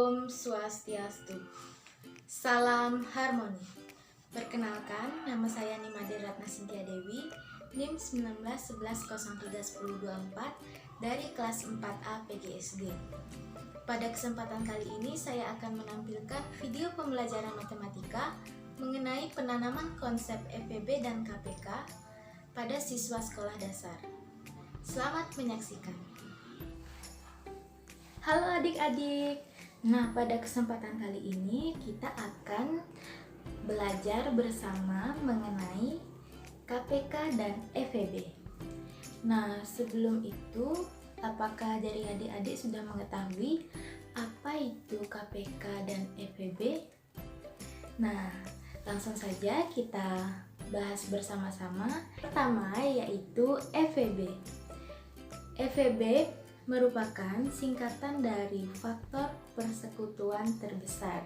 Om Swastiastu. Salam harmoni. Perkenalkan, nama saya Nimade Ratna Sintia Dewi, NIM 1911031024 dari kelas 4A PGSD. Pada kesempatan kali ini saya akan menampilkan video pembelajaran matematika mengenai penanaman konsep FEB dan KPK pada siswa sekolah dasar. Selamat menyaksikan. Halo adik-adik. Nah, pada kesempatan kali ini kita akan belajar bersama mengenai KPK dan FEB. Nah, sebelum itu, apakah dari adik-adik sudah mengetahui apa itu KPK dan FEB? Nah, langsung saja kita bahas bersama-sama. Pertama yaitu FEB. FEB merupakan singkatan dari faktor persekutuan terbesar.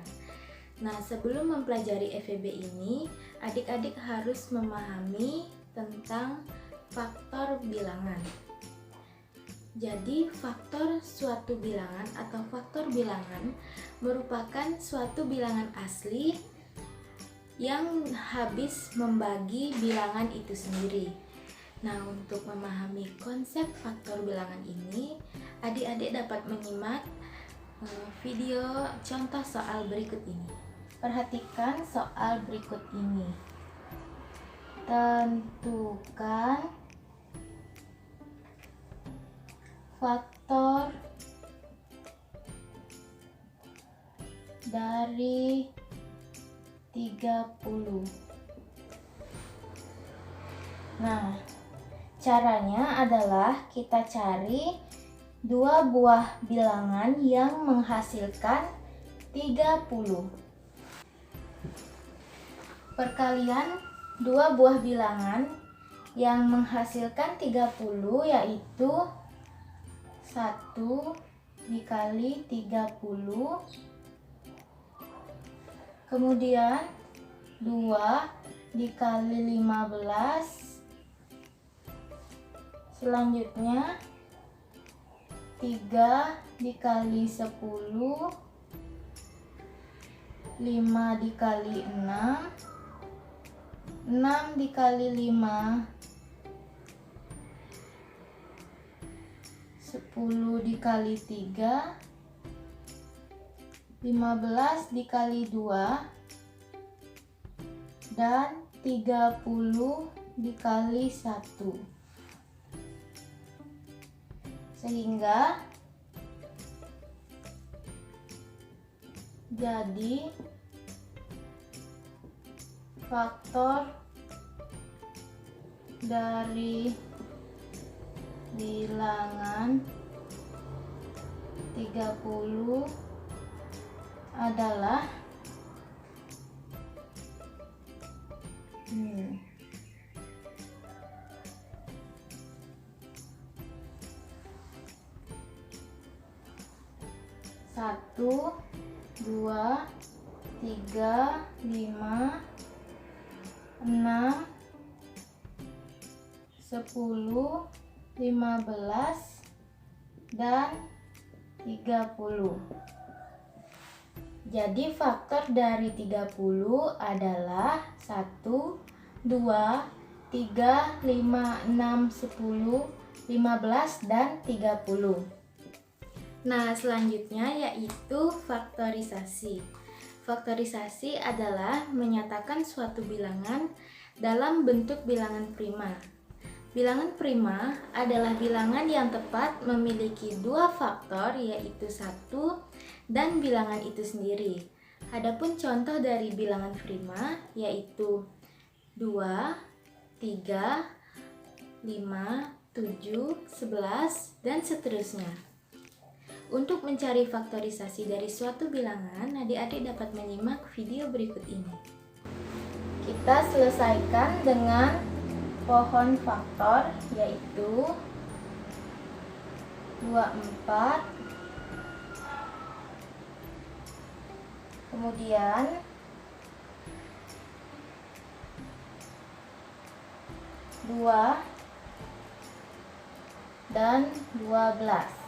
Nah, sebelum mempelajari FEB ini, adik-adik harus memahami tentang faktor bilangan. Jadi, faktor suatu bilangan atau faktor bilangan merupakan suatu bilangan asli yang habis membagi bilangan itu sendiri. Nah, untuk memahami konsep faktor bilangan ini, adik-adik dapat menyimak video contoh soal berikut ini. Perhatikan soal berikut ini. Tentukan faktor dari 30. Nah, caranya adalah kita cari dua buah bilangan yang menghasilkan 30. Perkalian dua buah bilangan yang menghasilkan 30 yaitu 1 dikali 30, kemudian 2 dikali 15, selanjutnya 3 dikali 10, 5 dikali 6, 6 dikali 5, 10 dikali 3, 15 dikali 2, dan 30 dikali 1. Sehingga jadi faktor dari bilangan 30 adalah 1, 2, 3, 5, 6, 10, 15, dan 30. Jadi faktor dari 30 adalah 1, 2, 3, 5, 6, 10, 15, dan 30. Nah, selanjutnya yaitu faktorisasi. Faktorisasi adalah menyatakan suatu bilangan dalam bentuk bilangan prima. Bilangan prima adalah bilangan yang tepat memiliki dua faktor, yaitu 1 dan bilangan itu sendiri. Adapun contoh dari bilangan prima yaitu 2, 3, 5, 7, 11, dan seterusnya. Untuk mencari faktorisasi dari suatu bilangan, adik-adik dapat menyimak video berikut ini. Kita selesaikan dengan pohon faktor, yaitu 24, kemudian 2 dan 12.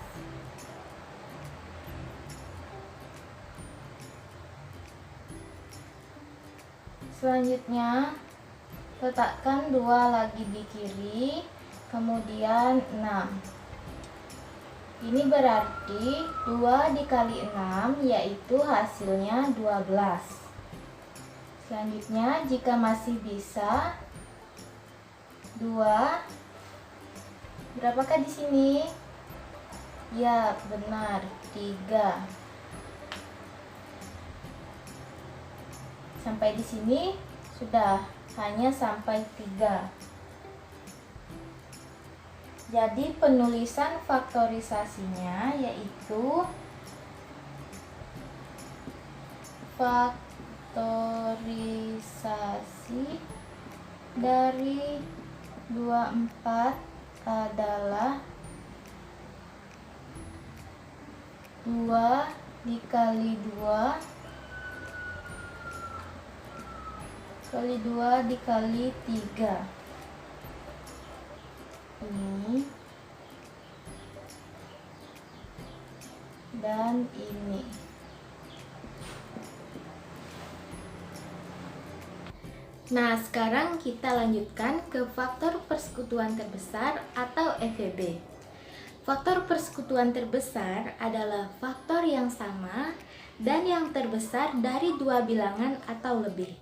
Selanjutnya letakkan 2 lagi di kiri, kemudian 6. Ini berarti 2 dikali 6 yaitu hasilnya 12. Selanjutnya jika masih bisa 2, berapakah di sini? Ya, benar, 3. Sampai di sini sudah, hanya sampai 3. Jadi penulisan faktorisasinya yaitu faktorisasi dari 24 adalah 2 dikali 2 kali 2 dikali 3. Ini dan ini. Nah, sekarang kita lanjutkan ke faktor persekutuan terbesar atau FEB. Faktor persekutuan terbesar adalah faktor yang sama dan yang terbesar dari 2 bilangan atau lebih.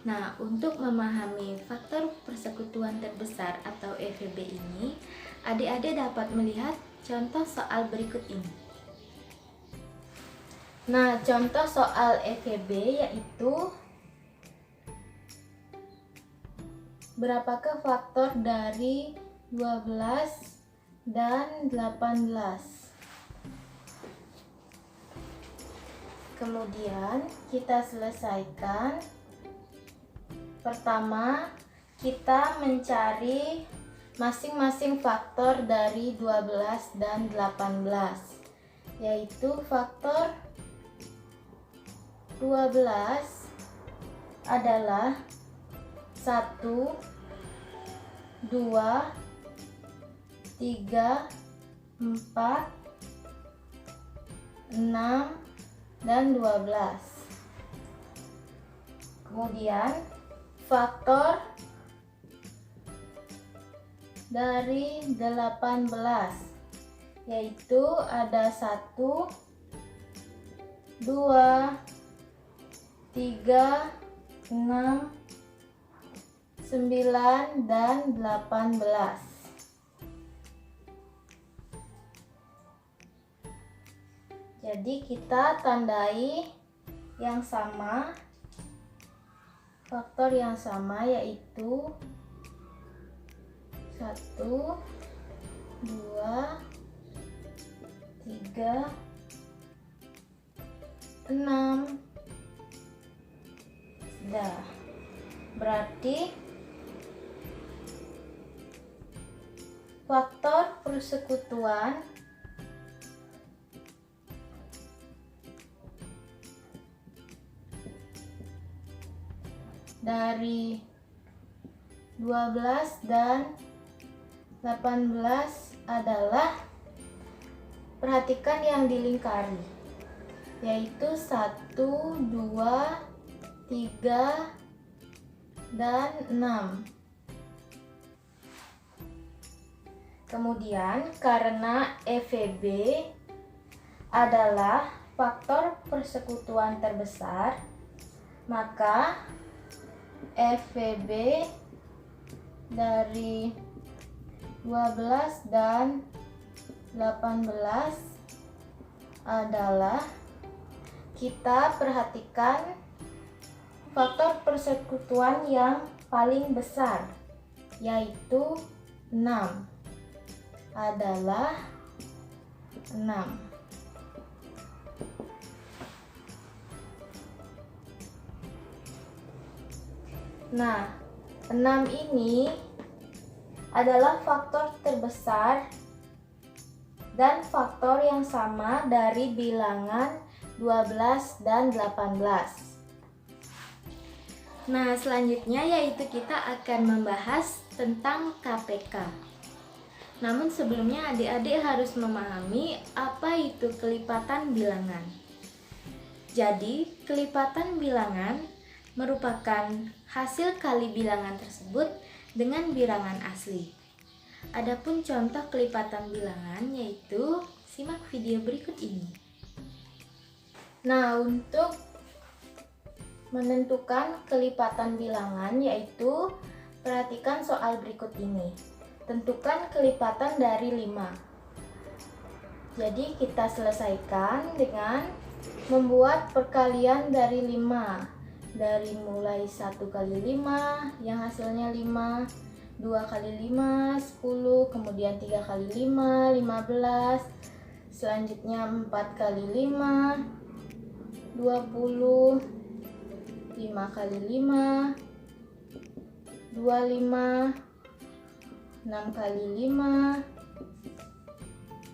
Nah, untuk memahami faktor persekutuan terbesar atau FEB ini, adik-adik dapat melihat contoh soal berikut ini. Nah, contoh soal FEB yaitu berapakah faktor dari 12 dan 18? Kemudian kita selesaikan. Pertama, kita mencari masing-masing faktor dari 12 dan 18, yaitu faktor 12 adalah 1, 2, 3, 4, 6, dan 12. Kemudian faktor dari 18 yaitu ada 1, 2, 3, 6, 9, dan 18. Jadi kita tandai yang sama, faktor yang sama yaitu 1, 2, 3, 6. Sudah. Berarti faktor persekutuan dari 12 dan 18 adalah, perhatikan yang dilingkari, yaitu 1, 2, 3, dan 6. Kemudian karena FEB adalah faktor persekutuan terbesar, maka FEB dari 12 dan 18 adalah, kita perhatikan faktor persekutuan yang paling besar, yaitu 6, adalah 6. Nah, 6 ini adalah faktor terbesar dan faktor yang sama dari bilangan 12 dan 18. Nah, selanjutnya yaitu kita akan membahas tentang KPK. Namun sebelumnya adik-adik harus memahami apa itu kelipatan bilangan. Jadi, kelipatan bilangan merupakan hasil kali bilangan tersebut dengan bilangan asli. Adapun contoh kelipatan bilangan yaitu simak video berikut ini. Nah, untuk menentukan kelipatan bilangan yaitu perhatikan soal berikut ini. Tentukan kelipatan dari 5. Jadi kita selesaikan dengan membuat perkalian dari 5. Dari mulai 1 kali 5 yang hasilnya 5, 2 kali 5, 10, kemudian 3 kali 5, 15, selanjutnya 4 kali 5, 20, 5 kali 5, 25, 6 kali 5,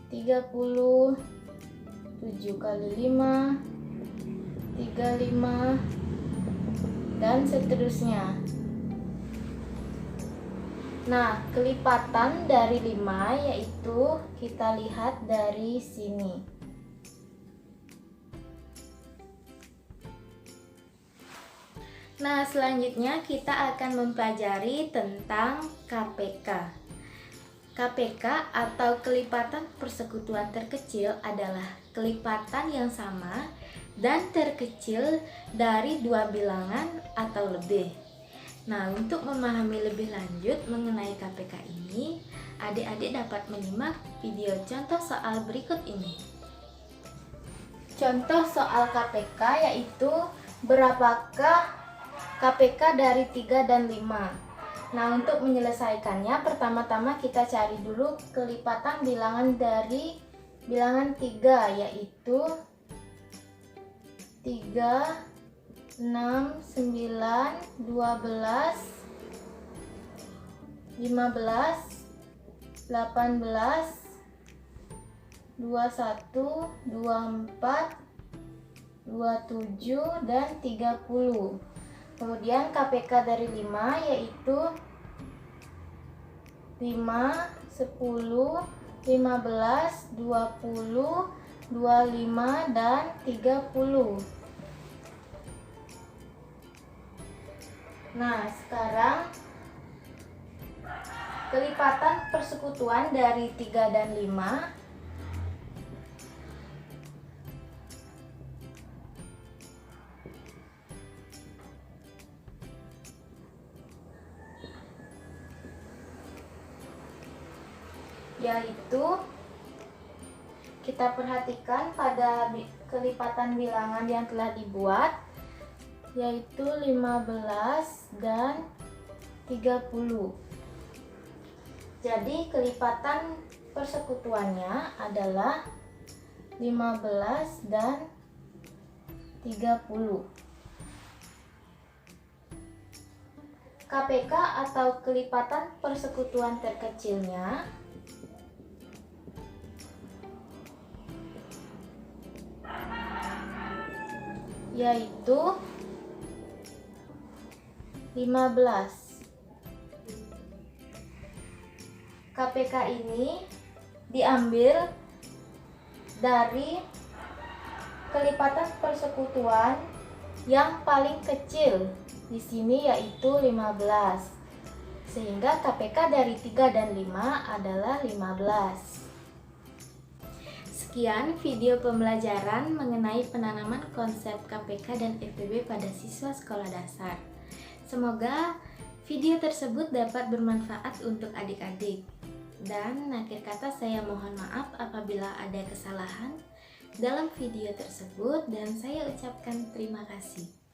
30, 7 kali 5, 35, dan seterusnya. Nah, kelipatan dari 5 yaitu kita lihat dari sini. Nah, selanjutnya kita akan mempelajari tentang KPK. KPK atau kelipatan persekutuan terkecil adalah kelipatan yang sama dan terkecil dari 2 bilangan atau lebih. Nah, untuk memahami lebih lanjut mengenai KPK ini, adik-adik dapat menyimak video contoh soal berikut ini. Contoh soal KPK yaitu berapakah KPK dari 3 dan 5. Nah, untuk menyelesaikannya pertama-tama kita cari dulu kelipatan bilangan dari bilangan 3 yaitu 3, 6, 9, 12, 15, 18, 21, 24, 27, dan 30. Kemudian KPK dari 5 yaitu 5, 10, 15, 20, 25, dan 30. Nah, sekarang kelipatan persekutuan dari 3 dan 5 yaitu kita perhatikan pada kelipatan bilangan yang telah dibuat yaitu 15 dan 30. Jadi kelipatan persekutuannya adalah 15 dan 30. KPK atau kelipatan persekutuan terkecilnya yaitu 15. KPK ini diambil dari kelipatan persekutuan yang paling kecil di sini yaitu 15. Sehingga KPK dari 3 dan 5 adalah 15. Sekian video pembelajaran mengenai penanaman konsep KPK dan FEB pada siswa sekolah dasar. Semoga video tersebut dapat bermanfaat untuk adik-adik. Dan akhir kata saya mohon maaf apabila ada kesalahan dalam video tersebut dan saya ucapkan terima kasih.